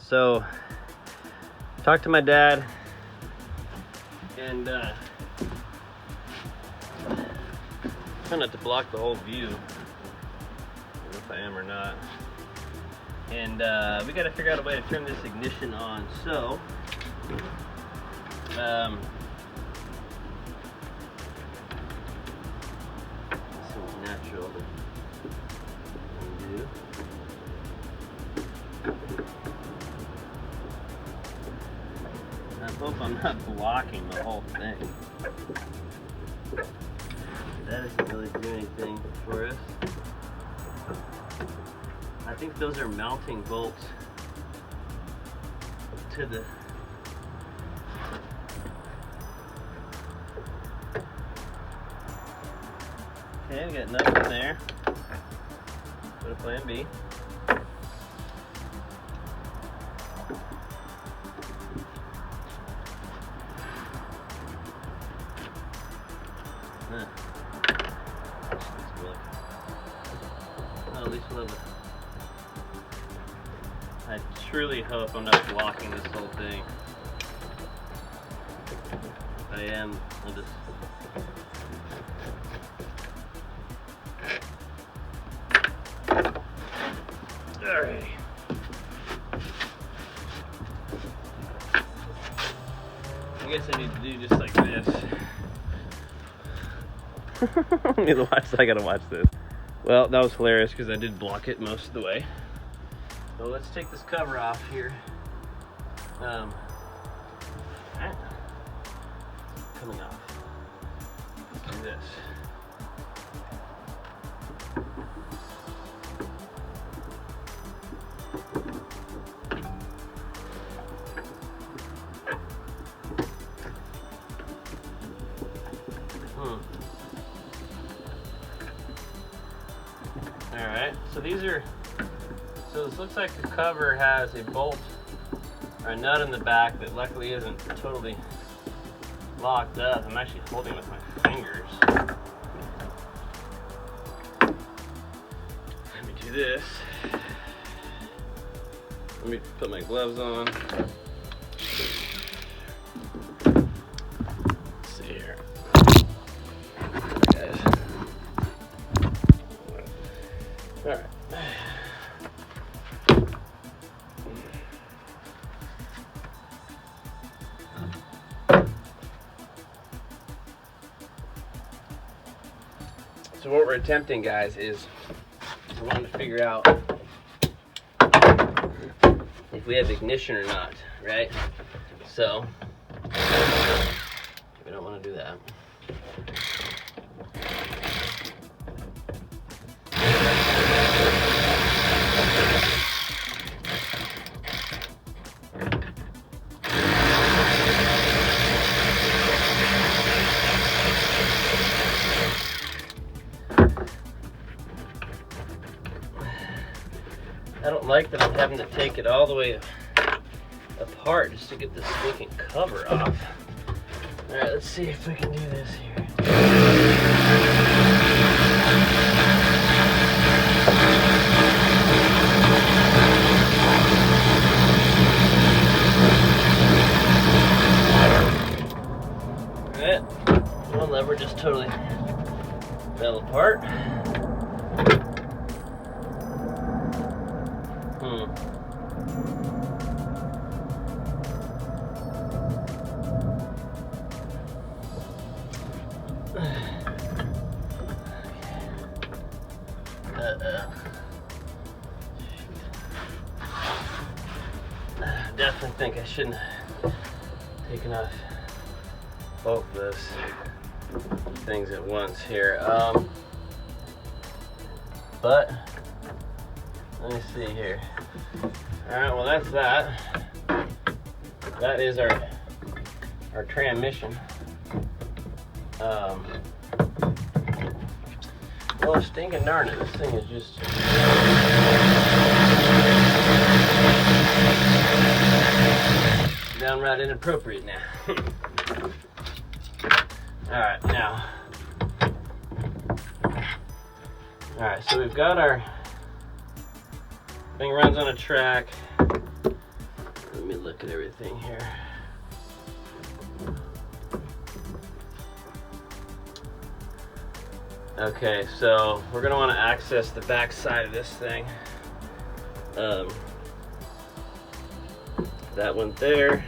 so talked to my dad, and try not to block the whole view. I don't know if I am or not. And we got to figure out a way to turn this ignition on. So this seems natural to undo. I hope I'm not blocking the whole thing. That doesn't really do anything for us. I think those are mounting bolts to the okay, we got nothing there. Go to plan B. Well, at least we'll have I truly hope I'm not blocking this whole thing. If I am, I'll just alrighty. I guess I need to do just like this. I gotta watch this. Well, that was hilarious because I did block it most of the way. So let's take this cover off here. Coming off. Let's do this. Alright, so these are, so this looks like the cover has a bolt or a nut in the back that luckily isn't totally locked up. I'm actually holding with my fingers. Let me do this. Let me put my gloves on. Let's see here. Guys. All right. So what we're attempting, guys, is we want to figure out if we have ignition or not, right? So we don't want to do that. I don't like that I'm having to take it all the way apart just to get this stinking cover off. Alright, let's see if we can do this here. Alright, one lever just totally fell apart. Definitely think I shouldn't have taken off both of those things at once here. But let me see here. Alright, well that's that. That is our transmission. Well, stinking darn it, this thing is just downright inappropriate now. Alright, now. Alright, so we've got our thing runs on a track. everything here. Okay, so we're gonna want to access the back side of this thing. That went there.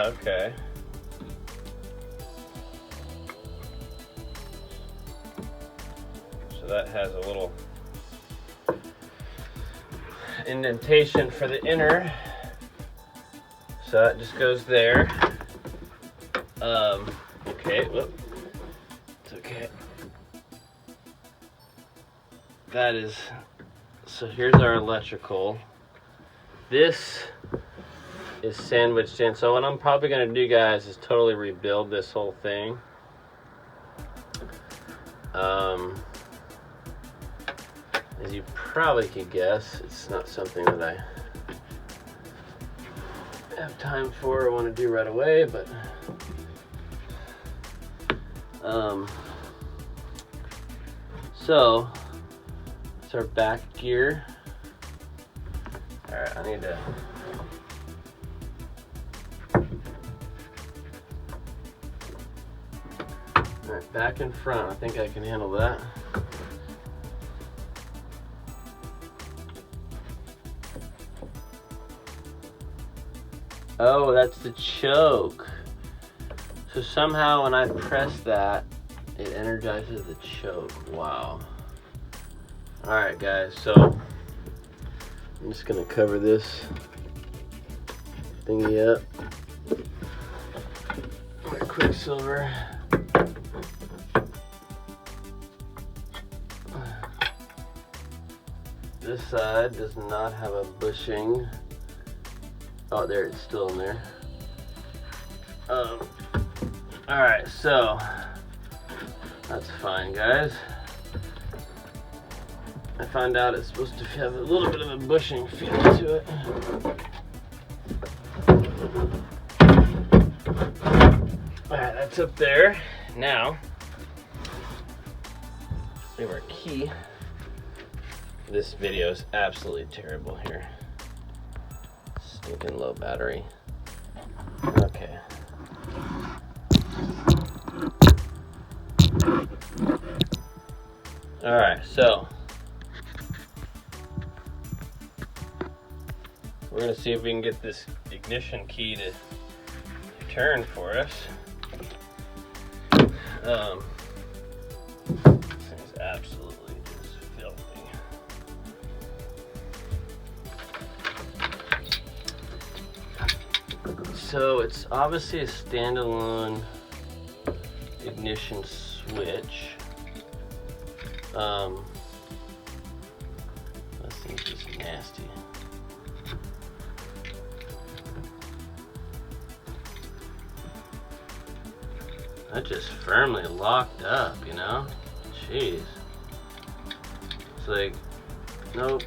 Okay. So that has a little indentation for the inner. So that just goes there. Okay, whoop. It's okay. That is, so here's our electrical. This is sandwiched in. So what I'm probably gonna do, guys, is totally rebuild this whole thing. As you probably could guess, it's not something that I have time for or want to do right away, but so it's our back gear. All right, I need to back and front. I think I can handle that. Oh, that's the choke. So somehow when I press that, it energizes the choke. Wow. Alright guys, so I'm just gonna cover this thingy up. Quicksilver. This side does not have a bushing. Oh, there, it's still in there. Alright, so that's fine, guys. I found out it's supposed to have a little bit of a bushing feel to it. Alright, that's up there. Now, we have our key. This video is absolutely terrible here. Stinking low battery. Okay. Alright, so we're gonna see if we can get this ignition key to turn for us. This thing's absolutely just filthy. So it's obviously a standalone ignition switch. This thing's just nasty. That just firmly locked up, you know? Jeez. It's like, nope.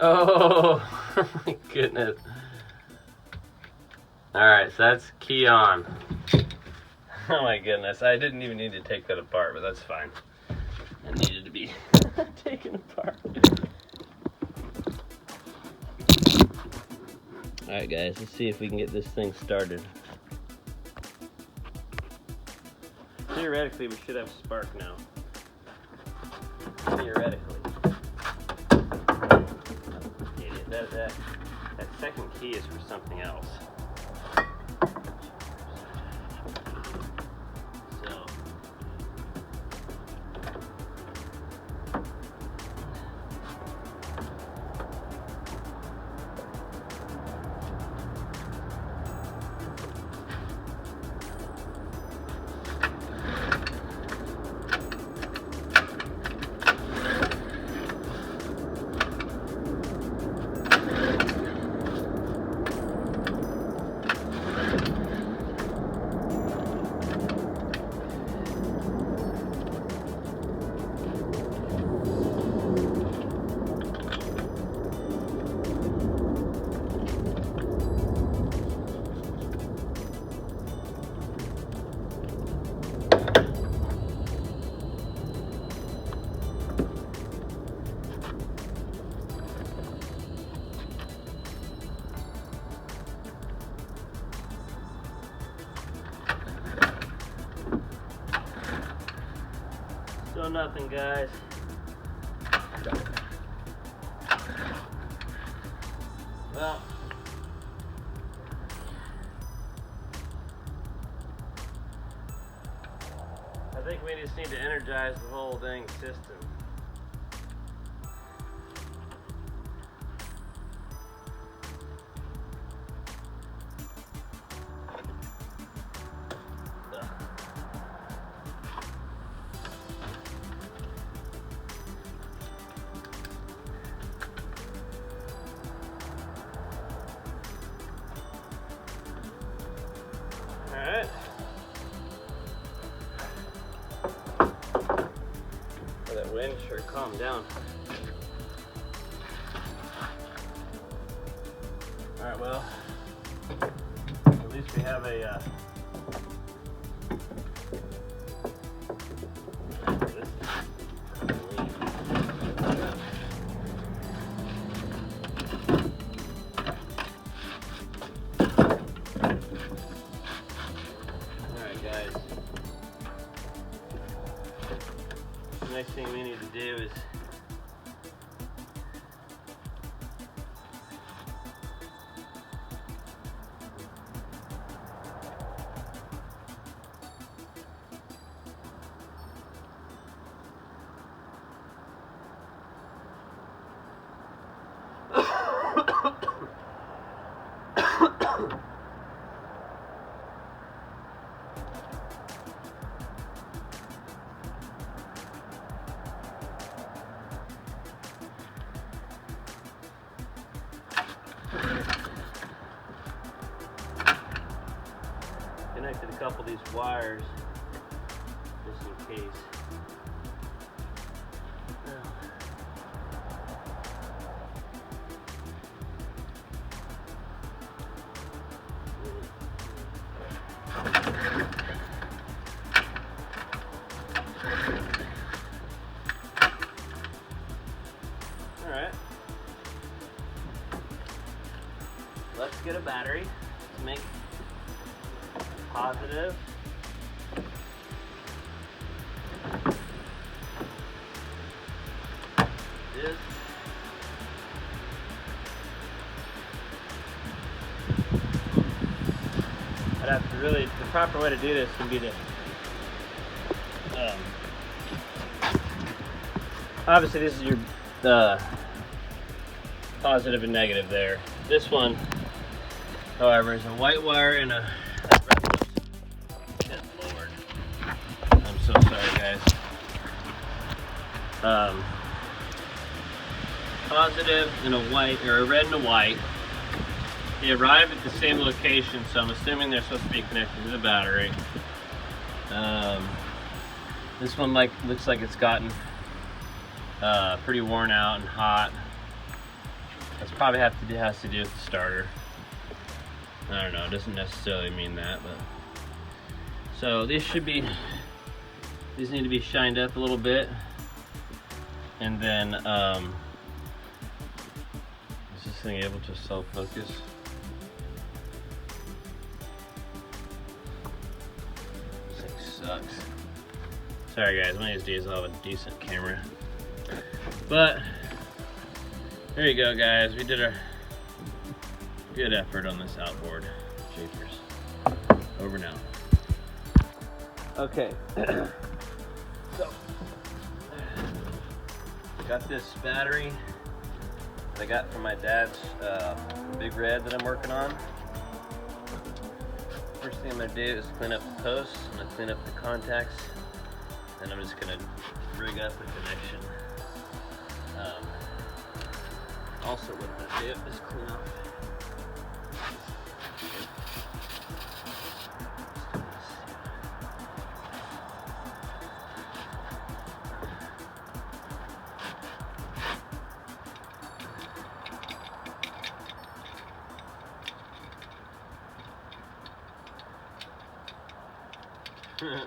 Oh my goodness. Alright, so that's key on. Oh my goodness, I didn't even need to take that apart, but that's fine. It needed to be taken apart. Alright guys, let's see if we can get this thing started. Theoretically, we should have spark now. Theoretically. That second key is for something else. So So nothing, guys. Well, I think we just need to energize the whole dang system. Alright. Oh, that wind sure calmed down. Alright, well, at least we have a the next thing we need to do is connected a couple of these wires just in case. Alright. Let's get a battery to make positive. This. I'd have to really, the proper way to do this would be to obviously this is your positive and negative there. This one, however, is a white wire and a Lord. I'm so sorry, guys. Positive and a white, or a red and a white. They arrive at the same location, so I'm assuming they're supposed to be connected to the battery. This one looks like it's gotten pretty worn out and hot. That's probably has to do with the starter. I don't know, it doesn't necessarily mean that, but so these need to be shined up a little bit, and then is this thing able to self-focus? This thing sucks. Sorry guys, one of these days I'll have a decent camera. But there you go, guys. We did a good effort on this outboard. Jeepers. Over now. Okay. So got this battery that I got from my dad's Big Red that I'm working on. First thing I'm gonna do is clean up the posts. I'm gonna clean up the contacts, and I'm just gonna rig up the connection. Also, what I'm gonna do is clean up this is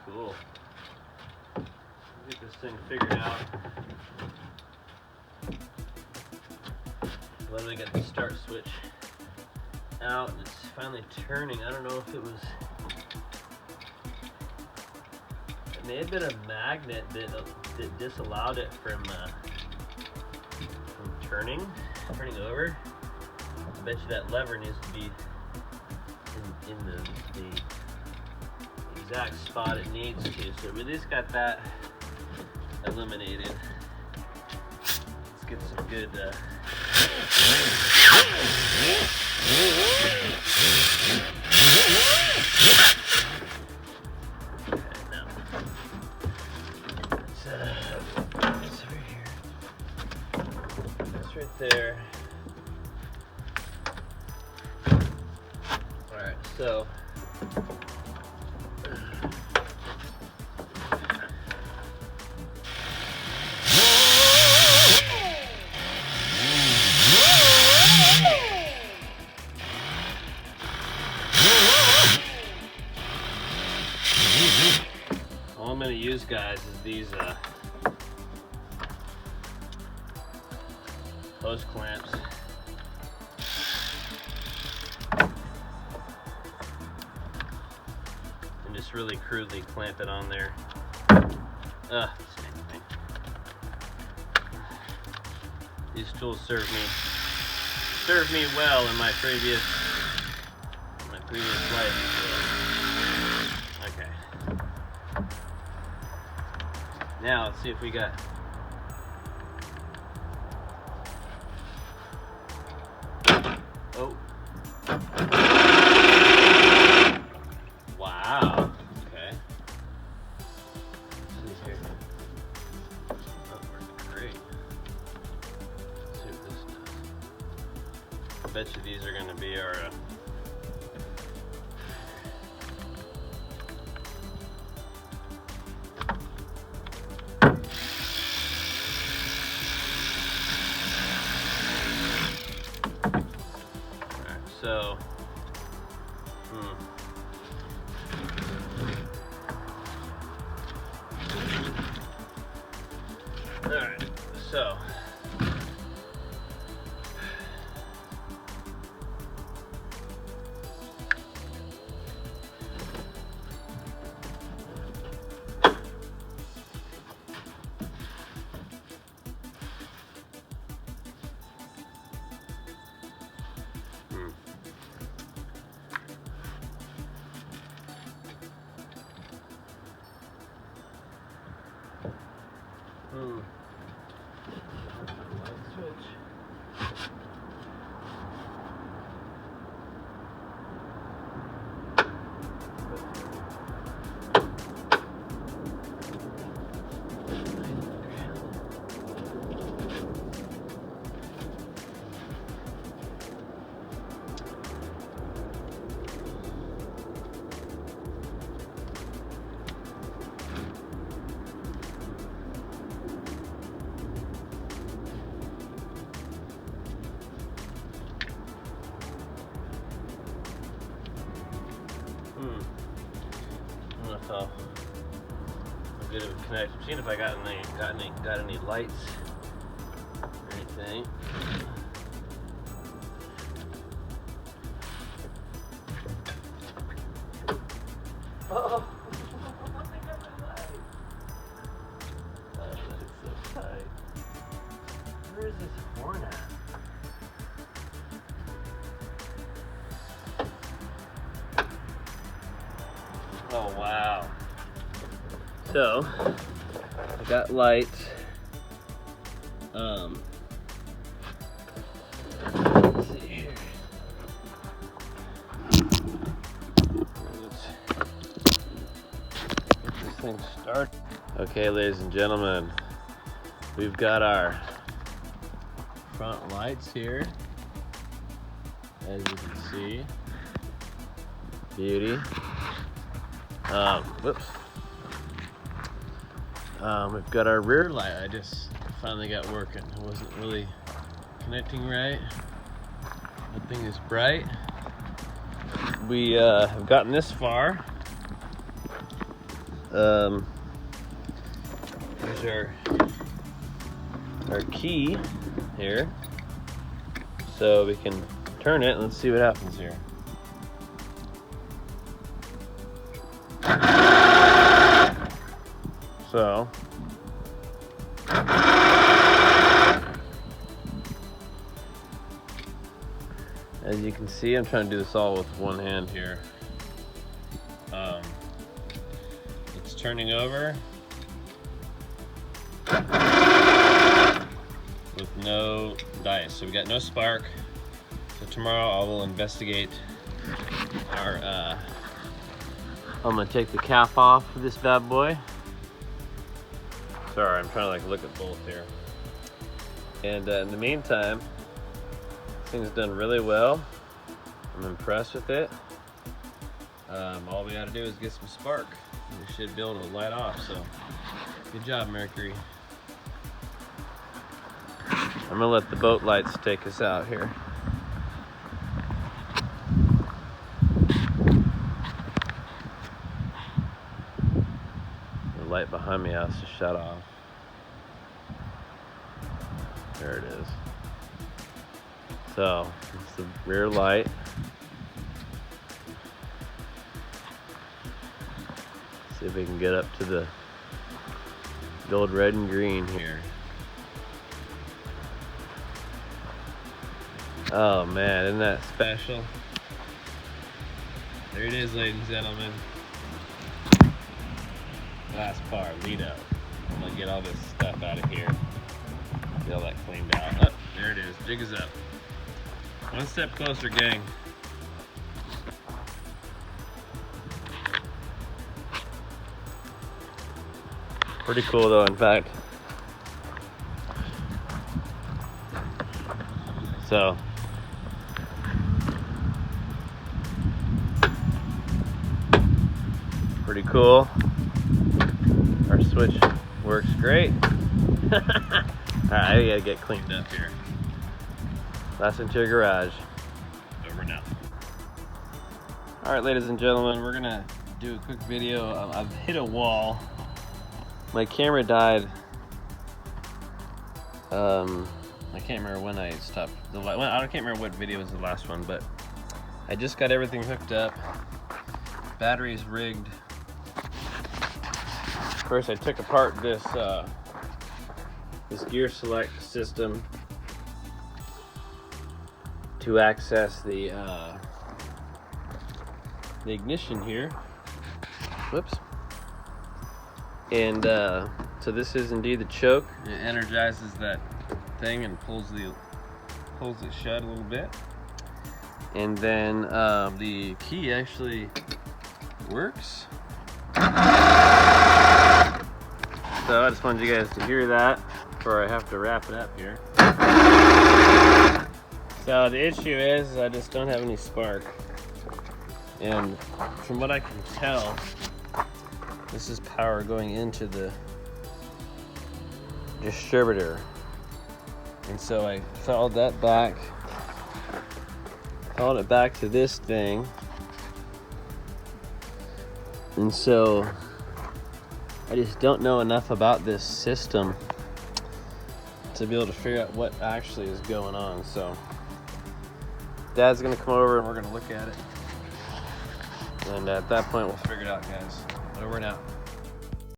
cool. Get this thing figured out. Literally got the start switch out and it's finally turning. I don't know if it was It may have been a magnet that disallowed it from turning over. I bet you that lever needs to be in the exact spot it needs to. So we at least got that eliminated. Let's get some good that's over here. That's right there. Alright, so all I'm going to use, guys, is these hose clamps. And just really crudely clamp it on there. These tools served me well in my previous life. Okay. Now let's see if we got. Oh. Wow. Okay. Let's see here. That worked great. Let's see what this does. I bet you these are going to be our. So, all right, so, I don't know if how good of a connection. I'm seeing if I got any lights or anything. Oh, I got my light. Oh, that's so tight. Where is this horn at? Oh wow. So I got lights. Let's see here. Let's get this thing started. Okay, ladies and gentlemen, we've got our front lights here, as you can see. Beauty. Whoops. We've got our rear light. I just finally got working. It wasn't really connecting right. That thing is bright. We have gotten this far. Here's our key here, so we can turn it and let's see what happens here. So as you can see, I'm trying to do this all with one hand here. It's turning over with no dice, so we got no spark. So tomorrow I will investigate our I'm gonna take the cap off of this bad boy. Sorry, I'm trying to like look at both here. And in the meantime, this thing's done really well. I'm impressed with it. All we gotta do is get some spark. We should be able to light off, so good job, Mercury. I'm gonna let the boat lights take us out here. The light behind me has to shut off. There it is. So, it's the rear light. See if we can get up to the gold, red, and green here. Oh man, isn't that special? There it is, ladies and gentlemen. Glaspar, Lido. I'm gonna get all this stuff out of here. Get all that cleaned out. Oh, there it is. Jig is up. One step closer, gang. Pretty cool though, in fact. So, pretty cool. Our switch works great. Alright, I gotta get cleaned up here. Last into your garage. Over now. Alright, ladies and gentlemen, we're gonna do a quick video. I've hit a wall. My camera died. I can't remember when I stopped. I can't remember what video was the last one, but I just got everything hooked up. Batteries rigged. First, I took apart this gear select system to access the ignition here. Whoops. And so this is indeed the choke. It energizes that thing and pulls it shut a little bit. And then the key actually works. So I just wanted you guys to hear that before I have to wrap it up here. So the issue is I just don't have any spark. And from what I can tell, this is power going into the distributor. And so I followed that back, followed it back to this thing. And so I just don't know enough about this system to be able to figure out what actually is going on. So Dad's gonna come over and we're gonna look at it. And at that point we'll figure it out, guys. Over and out.